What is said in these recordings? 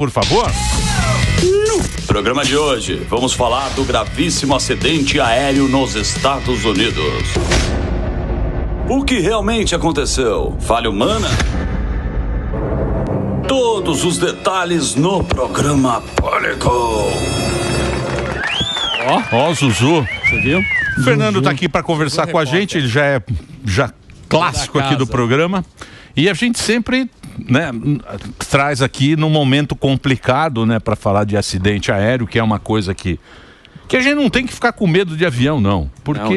Por favor. No programa de hoje, vamos falar do gravíssimo acidente aéreo nos Estados Unidos. O que realmente aconteceu? Falha humana? Todos os detalhes no programa Pânico. Ó, Zuzu. Você viu? O Fernando tá aqui para conversar com a gente, ele já é clássico aqui do programa. E a gente sempre, né, traz aqui num momento complicado, né, para falar de acidente aéreo, que é uma coisa que a gente não tem que ficar com medo de avião, não. Porque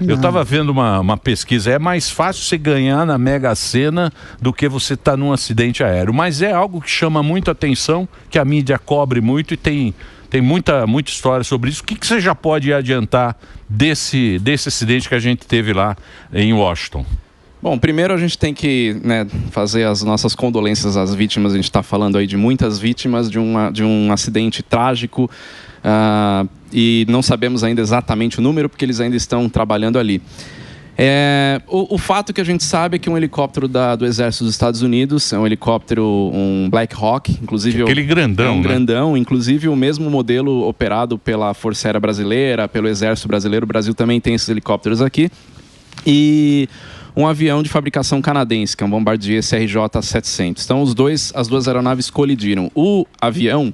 eu tava vendo uma pesquisa, é mais fácil você ganhar na Mega Sena do que você estar num acidente aéreo. Mas é algo que chama muito atenção, que a mídia cobre muito e tem muita história sobre isso. O que você já pode adiantar desse acidente que a gente teve lá em Washington? Bom, primeiro a gente tem que, né, fazer as nossas condolências às vítimas. A gente está falando aí de muitas vítimas de um acidente trágico e não sabemos ainda exatamente o número porque eles ainda estão trabalhando ali. O fato que a gente sabe é que um helicóptero do Exército dos Estados Unidos, é um helicóptero, um Black Hawk, inclusive... Aquele grandão, grandão, inclusive o mesmo modelo operado pela Força Aérea Brasileira, pelo Exército Brasileiro. O Brasil também tem esses helicópteros aqui. E um avião de fabricação canadense, que é um Bombardier CRJ-700. Então, as duas aeronaves colidiram. O avião,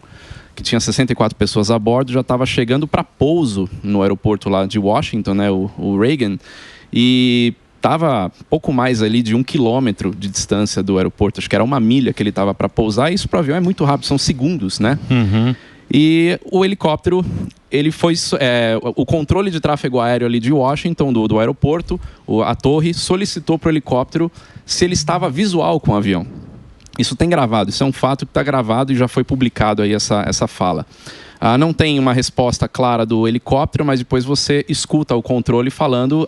que tinha 64 pessoas a bordo, já estava chegando para pouso no aeroporto lá de Washington, né, o Reagan, e estava pouco mais ali de 1 quilômetro de distância do aeroporto. Acho que era 1 milha que ele estava para pousar, e isso para o avião é muito rápido, são segundos, né? Uhum. E o helicóptero, ele foi... o controle de tráfego aéreo ali de Washington, do aeroporto, a torre, solicitou para o helicóptero se ele estava visual com o avião. Isso tem gravado, isso é um fato que está gravado e já foi publicado aí essa fala. Não tem uma resposta clara do helicóptero, mas depois você escuta o controle falando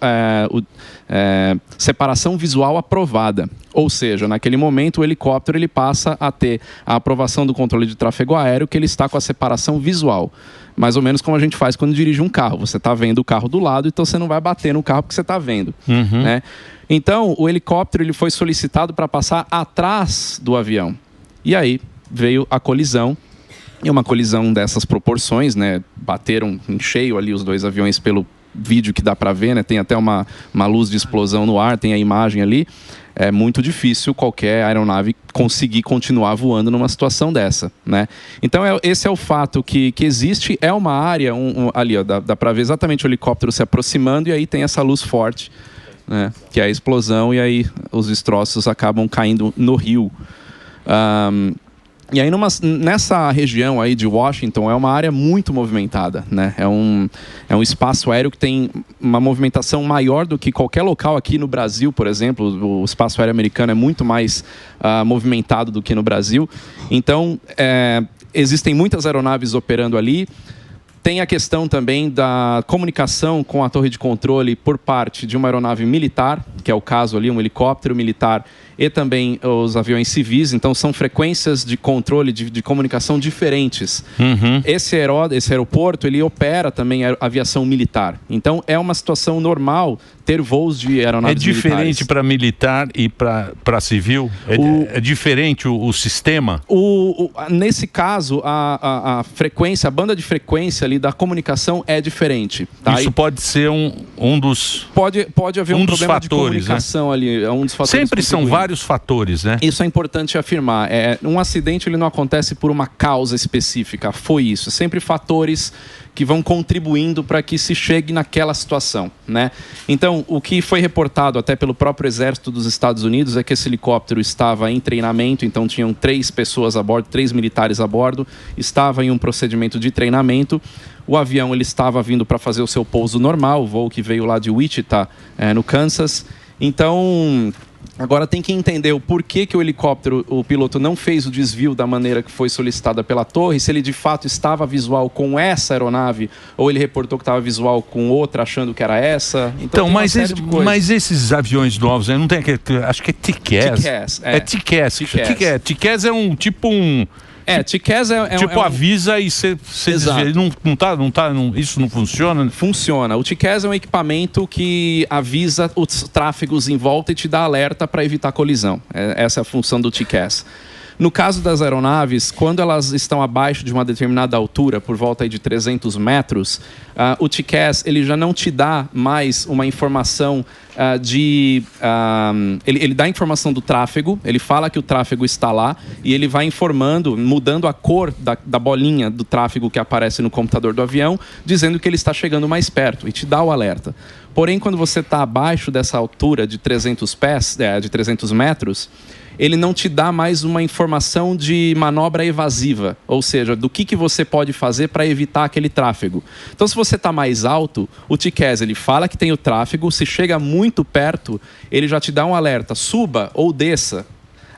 separação visual aprovada. Ou seja, naquele momento o helicóptero ele passa a ter a aprovação do controle de tráfego aéreo, que ele está com a separação visual. Mais ou menos como a gente faz quando dirige um carro. Você está vendo o carro do lado, então você não vai bater no carro porque você está vendo. Uhum. Né? Então, o helicóptero ele foi solicitado para passar atrás do avião. E aí veio a colisão. E uma colisão dessas proporções, né? Bateram em cheio ali os dois aviões pelo vídeo que dá para ver, né? Tem até uma luz de explosão no ar, tem a imagem ali. É muito difícil qualquer aeronave conseguir continuar voando numa situação dessa, né? Então, esse é o fato que existe. É uma área, ali, ó, dá para ver exatamente o helicóptero se aproximando e aí tem essa luz forte, né? Que é a explosão e aí os destroços acabam caindo no rio. E aí nessa região aí de Washington é uma área muito movimentada, né? É um espaço aéreo que tem uma movimentação maior do que qualquer local aqui no Brasil, por exemplo. O espaço aéreo americano é muito mais movimentado do que no Brasil. Então, existem muitas aeronaves operando ali. Tem a questão também da comunicação com a torre de controle por parte de uma aeronave militar, que é o caso ali, um helicóptero militar, e também os aviões civis. Então, são frequências de controle, de comunicação diferentes. Uhum. Esse aeroporto, ele opera também a aviação militar. Então, é uma situação normal ter voos de aeronaves militares. É diferente para militar e para civil? É diferente o sistema? Nesse caso, a frequência, a banda de frequência ali da comunicação é diferente. Tá? Isso pode ser um dos... Pode haver um problema fatores, de comunicação, né? Ali. É um dos fatores. Sempre são vários fatores, né? Isso é importante afirmar. Um acidente ele não acontece por uma causa específica. Foi isso. Sempre fatores que vão contribuindo para que se chegue naquela situação, né? Então, o que foi reportado até pelo próprio Exército dos Estados Unidos é que esse helicóptero estava em treinamento, então tinham 3 pessoas a bordo, 3 militares a bordo, estava em um procedimento de treinamento. O avião ele estava vindo para fazer o seu pouso normal, o voo que veio lá de Wichita, no Kansas. Então, agora tem que entender o porquê que o helicóptero, o piloto não fez o desvio da maneira que foi solicitada pela torre, se ele de fato estava visual com essa aeronave, ou ele reportou que estava visual com outra, achando que era essa. Então mas esses aviões novos, não tem aquele, acho que é TCAS. TCAS é um tipo um... TCAS tipo, avisa e você desvia. Isso não funciona? Funciona. O TCAS é um equipamento que avisa os tráfegos em volta e te dá alerta para evitar colisão. Essa é a função do TCAS. No caso das aeronaves, quando elas estão abaixo de uma determinada altura, por volta aí de 300 metros, o TCAS ele já não te dá mais uma informação ele dá informação do tráfego, ele fala que o tráfego está lá e ele vai informando, mudando a cor da bolinha do tráfego que aparece no computador do avião, dizendo que ele está chegando mais perto e te dá o alerta. Porém, quando você está abaixo dessa altura de 300 metros, ele não te dá mais uma informação de manobra evasiva, ou seja, do que você pode fazer para evitar aquele tráfego. Então, se você está mais alto, o TCAS ele fala que tem o tráfego, se chega muito perto, ele já te dá um alerta, suba ou desça.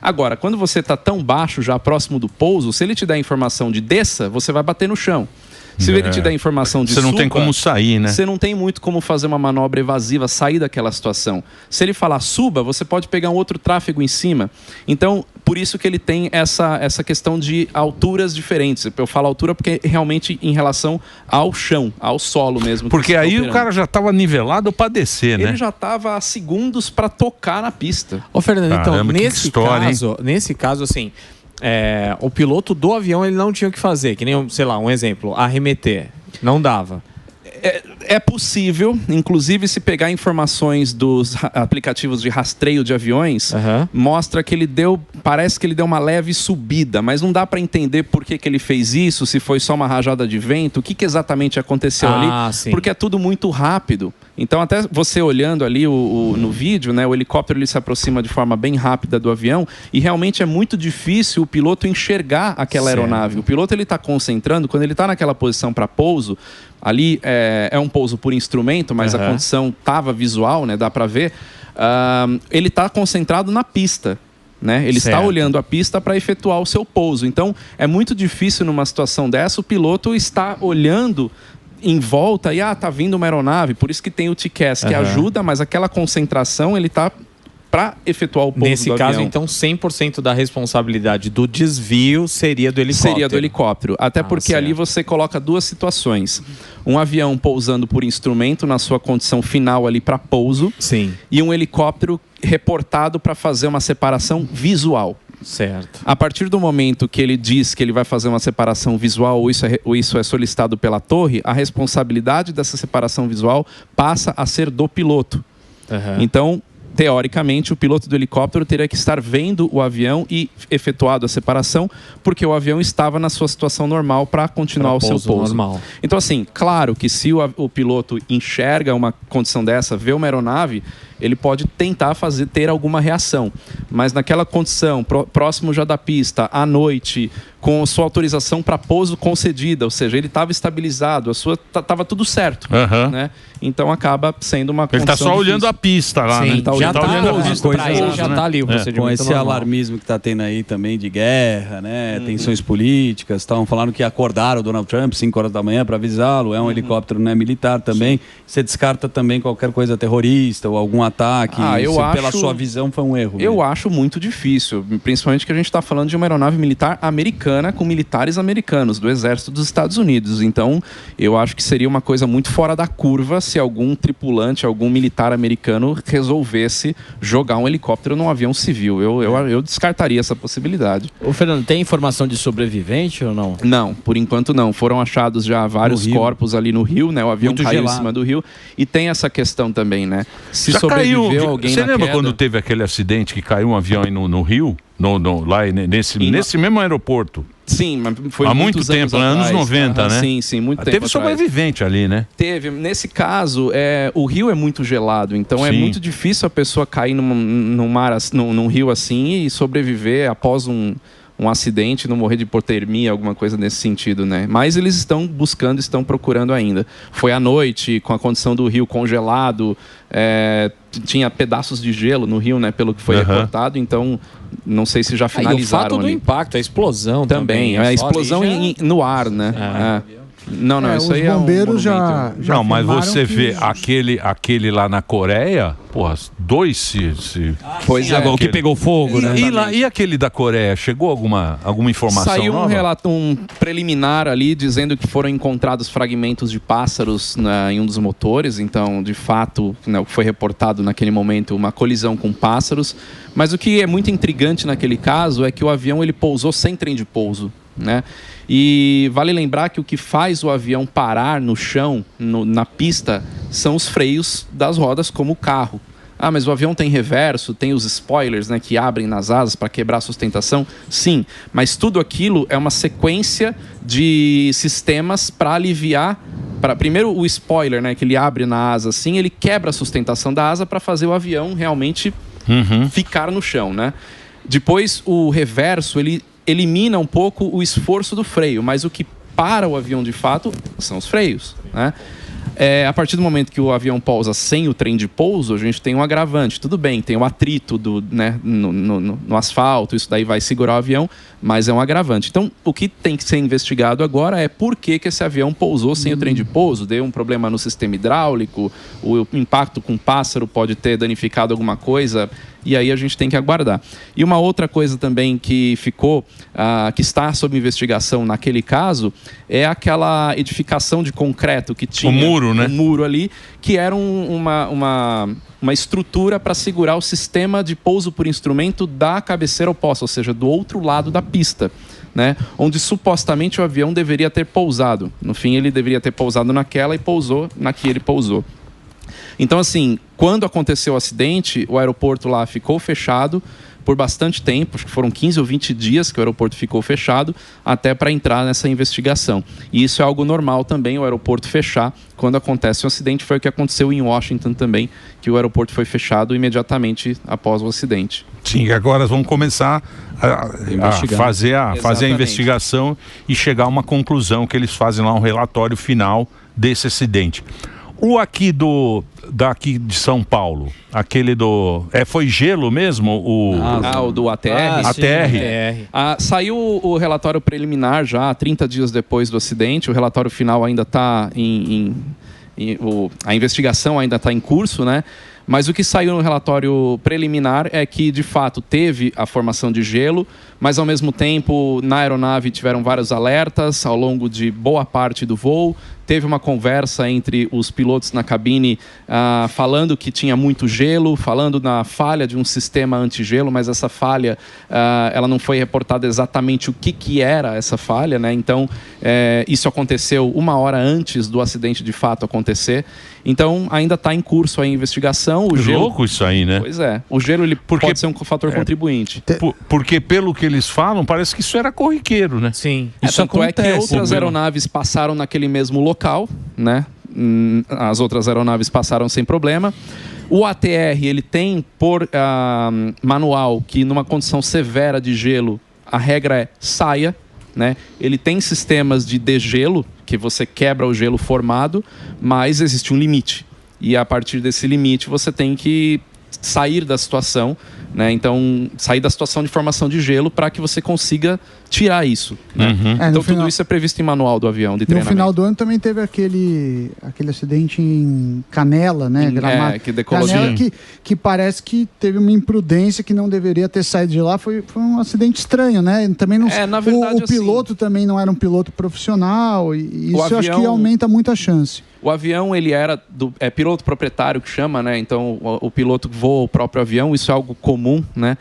Agora, quando você está tão baixo, já próximo do pouso, se ele te der a informação de desça, você vai bater no chão. Se ele te der informação de suba, você não tem como sair, né? Você não tem muito como fazer uma manobra evasiva, sair daquela situação. Se ele falar suba, você pode pegar um outro tráfego em cima. Então, por isso que ele tem essa questão de alturas diferentes. Eu falo altura porque realmente em relação ao chão, ao solo mesmo. Porque aí o cara já estava nivelado para descer, né? Ele já estava a segundos para tocar na pista. Ô, Fernando, então, nesse caso, assim... o piloto do avião ele não tinha o que fazer, que nem, sei lá, um exemplo, arremeter. Não dava. É possível, inclusive se pegar informações dos aplicativos de rastreio de aviões, mostra que parece que ele deu uma leve subida, mas não dá para entender por que ele fez isso, se foi só uma rajada de vento, o que exatamente aconteceu ali, sim. Porque é tudo muito rápido. Então, até você olhando ali no vídeo, né, o helicóptero ele se aproxima de forma bem rápida do avião e realmente é muito difícil o piloto enxergar aquela aeronave. O piloto ele está concentrando, quando ele está naquela posição para pouso, ali é um pouso por instrumento, mas a condição estava visual, né, dá para ver, ele está concentrado na pista. Né? Ele está olhando a pista para efetuar o seu pouso. Então, é muito difícil numa situação dessa o piloto estar olhando em volta e tá vindo uma aeronave, por isso que tem o TCAS que ajuda, mas aquela concentração ele tá para efetuar o pouso Nesse do caso, avião. então, 100% da responsabilidade do desvio seria do helicóptero. Seria do helicóptero. Até porque ali você coloca duas situações. Um avião pousando por instrumento na sua condição final ali para pouso. Sim. E um helicóptero reportado para fazer uma separação visual. Certo. A partir do momento que ele diz que ele vai fazer uma separação visual ou isso é solicitado pela torre, a responsabilidade dessa separação visual passa a ser do piloto. Então, teoricamente, o piloto do helicóptero teria que estar vendo o avião e efetuado a separação, porque o avião estava na sua situação normal para continuar o seu pouso. Normal. Então, assim, claro que se o piloto enxerga uma condição dessa, vê uma aeronave, ele pode tentar ter alguma reação. Mas naquela condição, próximo já da pista, à noite, com sua autorização para pouso concedida, ou seja, ele estava estabilizado, estava tudo certo. Né? Então acaba sendo uma condição Ele está só olhando a pista lá, né? Já está olhando a pista para ele, já está ali o procedimento com esse normal. alarmismo que está tendo aí também de guerra, né? Tensões políticas, falaram que acordaram o Donald Trump 5 horas da manhã para avisá-lo, é um helicóptero, né, militar também. Você descarta também qualquer coisa terrorista ou algum ataque, pela sua visão foi um erro. Eu acho muito difícil, principalmente que a gente está falando de uma aeronave militar americana com militares americanos, do exército dos Estados Unidos. Então, eu acho que seria uma coisa muito fora da curva se algum tripulante, algum militar americano resolvesse jogar um helicóptero num avião civil. Eu descartaria essa possibilidade. Ô, Fernando, tem informação de sobrevivente ou não? Não, por enquanto não. Foram achados já vários corpos ali no rio, né? O avião muito caiu gelado em cima do rio. E tem essa questão também, né? Se já sobreviveu caiu, alguém você na lembra queda... quando teve aquele acidente que caiu um avião aí no rio? Lá nesse mesmo aeroporto? Sim, mas foi há muito tempo, anos 90, né? Sim, muito tempo teve sobrevivente ali, né? Teve. Nesse caso, o rio é muito gelado, então é muito difícil a pessoa cair num rio assim e sobreviver após um acidente, não morrer de hipotermia, alguma coisa nesse sentido, né? Mas eles estão buscando, estão procurando ainda. Foi à noite, com a condição do rio congelado, tinha pedaços de gelo no rio, né? Pelo que foi reportado, então não sei se já finalizaram. E o fato do impacto, a explosão também. A explosão no ar, né? Não, isso os aí bombeiros é um monumento. já Não, mas você que... vê aquele lá na Coreia, porra, dois se... Pois é. O que pegou fogo, né? E aquele da Coreia, chegou alguma informação Saiu nova? um preliminar ali dizendo que foram encontrados fragmentos de pássaros em um dos motores, então, de fato, o que foi reportado naquele momento, uma colisão com pássaros. Mas o que é muito intrigante naquele caso é que o avião ele pousou sem trem de pouso, né? E vale lembrar que o que faz o avião parar no chão, na pista, são os freios das rodas, como o carro. Ah, mas o avião tem reverso, tem os spoilers, né, que abrem nas asas para quebrar a sustentação? Sim, mas tudo aquilo é uma sequência de sistemas para aliviar... Primeiro o spoiler, né, que ele abre na asa assim, ele quebra a sustentação da asa para fazer o avião realmente ficar no chão, né? Depois o reverso, ele elimina um pouco o esforço do freio, mas o que para o avião de fato são os freios, né? A partir do momento que o avião pousa sem o trem de pouso, a gente tem um agravante. Tudo bem, tem o atrito no asfalto, isso daí vai segurar o avião, mas é um agravante. Então, o que tem que ser investigado agora é por que esse avião pousou sem o trem de pouso, deu um problema no sistema hidráulico, o impacto com o pássaro pode ter danificado alguma coisa, e aí a gente tem que aguardar. E uma outra coisa também que ficou, que está sob investigação naquele caso, é aquela edificação de concreto que tinha... O muro, né? Um muro ali, que era uma estrutura para segurar o sistema de pouso por instrumento da cabeceira oposta, ou seja, do outro lado da pista, né? Onde supostamente o avião deveria ter pousado. No fim, ele deveria ter pousado naquela e pousou na que ele pousou. Então, assim, quando aconteceu o acidente, o aeroporto lá ficou fechado por bastante tempo, acho que foram 15 ou 20 dias que o aeroporto ficou fechado, até para entrar nessa investigação. E isso é algo normal também, o aeroporto fechar quando acontece um acidente. Foi o que aconteceu em Washington também, que o aeroporto foi fechado imediatamente após o acidente. Sim, agora vamos começar a fazer a investigação e chegar a uma conclusão, que eles fazem lá um relatório final desse acidente. O daqui de São Paulo, aquele foi gelo mesmo? O do ATR? ATR. Saiu o relatório preliminar já 30 dias depois do acidente, o relatório final ainda está a investigação ainda está em curso, né? Mas o que saiu no relatório preliminar é que, de fato, teve a formação de gelo, mas, ao mesmo tempo, na aeronave tiveram vários alertas ao longo de boa parte do voo. Teve uma conversa entre os pilotos na cabine falando que tinha muito gelo, falando na falha de um sistema antigelo, mas essa falha ela não foi reportada exatamente o que era essa falha, né? Então, isso aconteceu 1 hora antes do acidente de fato acontecer. Então, ainda está em curso a investigação. O gelo... louco isso aí, né? Pois é. O gelo pode ser um fator contribuinte. Porque, pelo que eles falam, parece que isso era corriqueiro, né? Sim. Isso tanto acontece. É que outras aeronaves passaram naquele mesmo local, né? As outras aeronaves passaram sem problema. O ATR, ele tem por manual que numa condição severa de gelo, a regra é saia, né? Ele tem sistemas de degelo, que você quebra o gelo formado, mas existe um limite. E a partir desse limite você tem que sair da situação, né? Então, sair da situação de formação de gelo para que você consiga tirar isso, né? Então, tudo isso é previsto em manual do avião de treinamento. No final do ano também teve aquele acidente em Canela, né? Gramado. Que decolou Canela, que parece que teve uma imprudência que não deveria ter saído de lá. Foi um acidente estranho, né? Também não, na verdade, o piloto também não era um piloto profissional, e isso avião... eu acho que aumenta muito a chance. O avião, ele era piloto proprietário, que chama, né? Então, o piloto voa o próprio avião, isso é algo comum, né?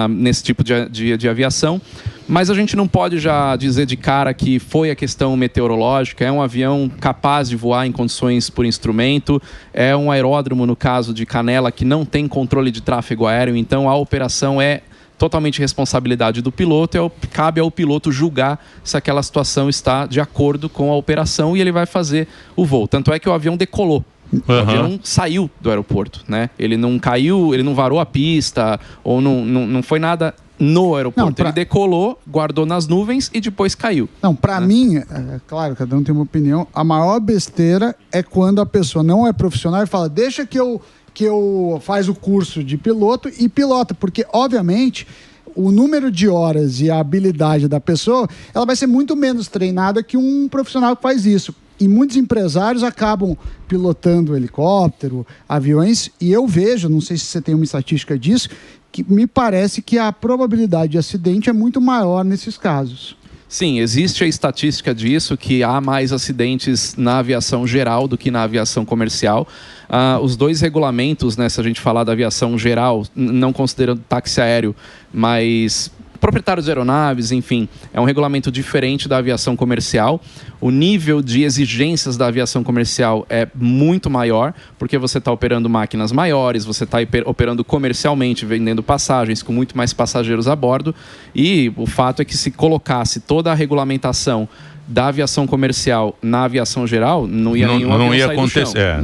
Nesse tipo de aviação. Mas a gente não pode já dizer de cara que foi a questão meteorológica. É um avião capaz de voar em condições por instrumento. É um aeródromo, no caso de Canela, que não tem controle de tráfego aéreo. Então, a operação é totalmente responsabilidade do piloto, cabe ao piloto julgar se aquela situação está de acordo com a operação e ele vai fazer o voo. Tanto é que o avião decolou. O avião saiu do aeroporto, né? Ele não caiu, ele não varou a pista, ou não foi nada no aeroporto. Ele decolou, guardou nas nuvens e depois caiu. Não, para mim, claro, cada um tem uma opinião, a maior besteira é quando a pessoa não é profissional e fala, deixa que eu faz o curso de piloto e pilota, porque, obviamente, o número de horas e a habilidade da pessoa, ela vai ser muito menos treinada que um profissional que faz isso. E muitos empresários acabam pilotando helicóptero, aviões, e eu vejo, não sei se você tem uma estatística disso, que me parece que a probabilidade de acidente é muito maior nesses casos. Sim, existe a estatística disso, que há mais acidentes na aviação geral do que na aviação comercial. Os dois regulamentos, né, se a gente falar da aviação geral, não considerando táxi aéreo, mas proprietários de aeronaves, enfim, é um regulamento diferente da aviação comercial. O nível de exigências da aviação comercial é muito maior, porque você está operando máquinas maiores, você está operando comercialmente, vendendo passagens, com muito mais passageiros a bordo. E o fato é que se colocasse toda a regulamentação da aviação comercial na aviação geral, não ia nenhum avião sair do chão.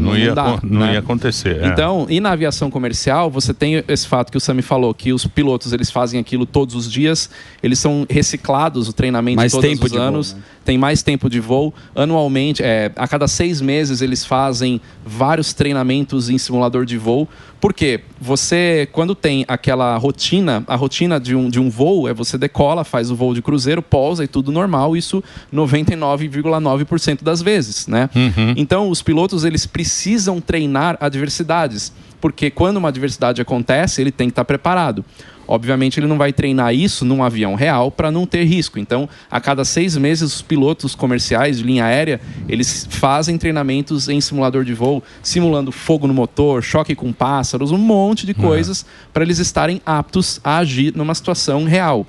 Não ia acontecer. Então, e na aviação comercial, você tem esse fato que o Sami falou, que os pilotos eles fazem aquilo todos os dias, eles são reciclados, o treinamento mais todos tempo os de anos, voo, né? Tem mais tempo de voo. Anualmente, a cada 6 meses, eles fazem vários treinamentos em simulador de voo. Por quê? Você, quando tem aquela rotina, a rotina de um voo é você decola, faz o voo de cruzeiro, pousa e tudo normal, isso 99,9% das vezes, né? Então, os pilotos, eles precisam treinar adversidades, porque quando uma adversidade acontece, ele tem que estar preparado. Obviamente, ele não vai treinar isso num avião real para não ter risco. Então, a cada 6 meses, os pilotos comerciais de linha aérea, eles fazem treinamentos em simulador de voo, simulando fogo no motor, choque com pássaros, um monte de coisas para eles estarem aptos a agir numa situação real.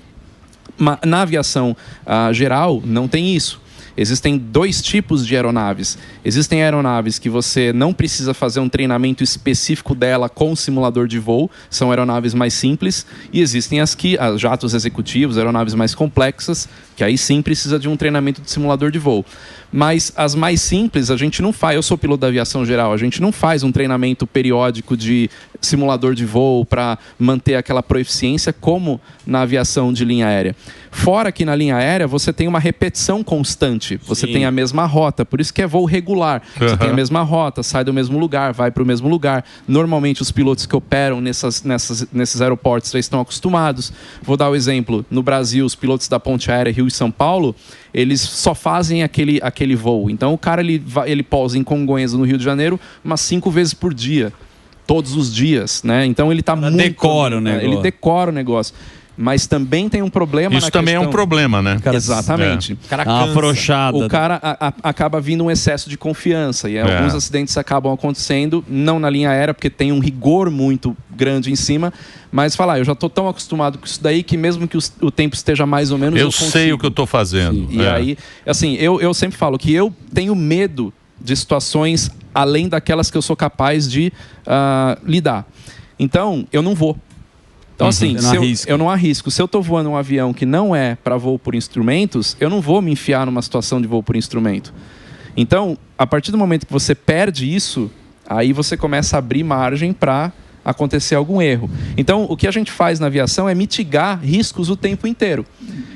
Na aviação geral, não tem isso. Existem 2 tipos de aeronaves. Existem aeronaves que você não precisa fazer um treinamento específico dela com simulador de voo, são aeronaves mais simples, e existem as jatos executivos, aeronaves mais complexas, que aí sim precisa de um treinamento de simulador de voo. Mas as mais simples, a gente não faz, eu sou piloto da aviação geral, a gente não faz um treinamento periódico de simulador de voo para manter aquela proeficiência como na aviação de linha aérea. Fora que na linha aérea você tem uma repetição constante, você tem a mesma rota, por isso que é voo regular. Você tem a mesma rota, sai do mesmo lugar, vai para o mesmo lugar. Normalmente os pilotos que operam nesses aeroportos já estão acostumados. Vou dar o exemplo, no Brasil, os pilotos da Ponte Aérea Rio e São Paulo, eles só fazem aquele voo. Então o cara ele pousa em Congonhas, no Rio de Janeiro, umas 5 vezes por dia, todos os dias, né? Então ele está muito... decora o negócio. Ele decora o negócio. Mas também tem um problema. Isso também é um problema, né? Exatamente. O cara cansa. Afrouxada. O cara acaba vindo um excesso de confiança. E alguns acidentes acabam acontecendo, não na linha aérea, porque tem um rigor muito grande em cima. Mas eu já estou tão acostumado com isso daí que mesmo que o tempo esteja mais ou menos... Eu sei o que eu estou fazendo. E aí, assim, eu sempre falo que eu tenho medo de situações além daquelas que eu sou capaz de lidar. Então, eu não vou. Então, assim, eu não arrisco. Se eu estou voando um avião que não é para voo por instrumentos, eu não vou me enfiar numa situação de voo por instrumento. Então, a partir do momento que você perde isso, aí você começa a abrir margem para acontecer algum erro. Então, o que a gente faz na aviação é mitigar riscos o tempo inteiro.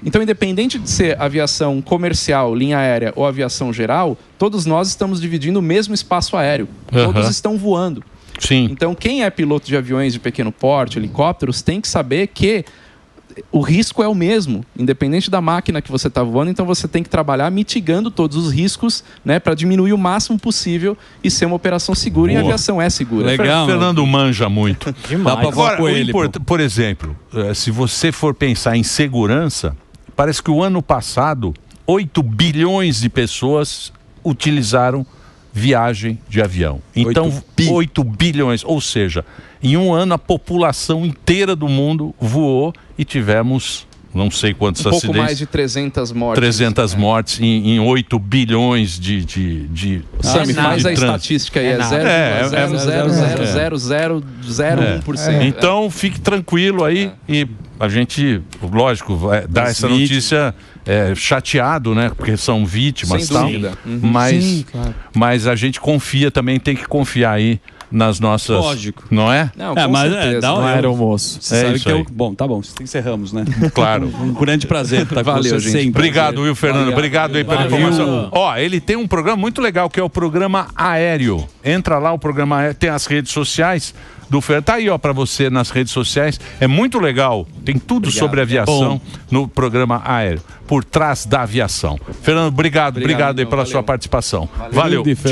Então, independente de ser aviação comercial, linha aérea ou aviação geral, todos nós estamos dividindo o mesmo espaço aéreo. Todos estão voando. Sim. Então, quem é piloto de aviões de pequeno porte, helicópteros, tem que saber que o risco é o mesmo, independente da máquina que você está voando. Então, você tem que trabalhar mitigando todos os riscos, né, para diminuir o máximo possível e ser uma operação segura. E a aviação é segura. Legal. O Fernando manja muito. Demais. Agora, por exemplo, se você for pensar em segurança, parece que o ano passado 8 bilhões de pessoas utilizaram viagem de avião. Então, 8 bilhões, ou seja, em um ano a população inteira do mundo voou e tivemos não sei quantos acidentes. Pouco mais de 300 mortes. 300 mortes em 8 bilhões de Sami, faz a estatística aí, é 0,00001%. Então, fique tranquilo aí e a gente, lógico, vai dar essa notícia chateado, né? Porque são vítimas, sem dúvida. Mas, Sim, claro. Mas a gente confia também, tem que confiar aí nas nossas... Lógico. Não é? Não, com certeza. Dá Não era almoço. Você sabe isso que aí. Bom, tá bom, encerramos, né? Claro. Um grande prazer estar com Valeu, você gente. sempre. Obrigado, Will Fernando. Obrigado aí pela informação. Ó, ele tem um programa muito legal que é o programa Aéreo. Entra lá, o programa Aéreo, tem as redes sociais. do Fernando. Tá aí, ó, pra você nas redes sociais. É muito legal. Tem tudo sobre aviação no programa aéreo. Por trás da aviação. Fernando, obrigado aí pela sua participação. Valeu.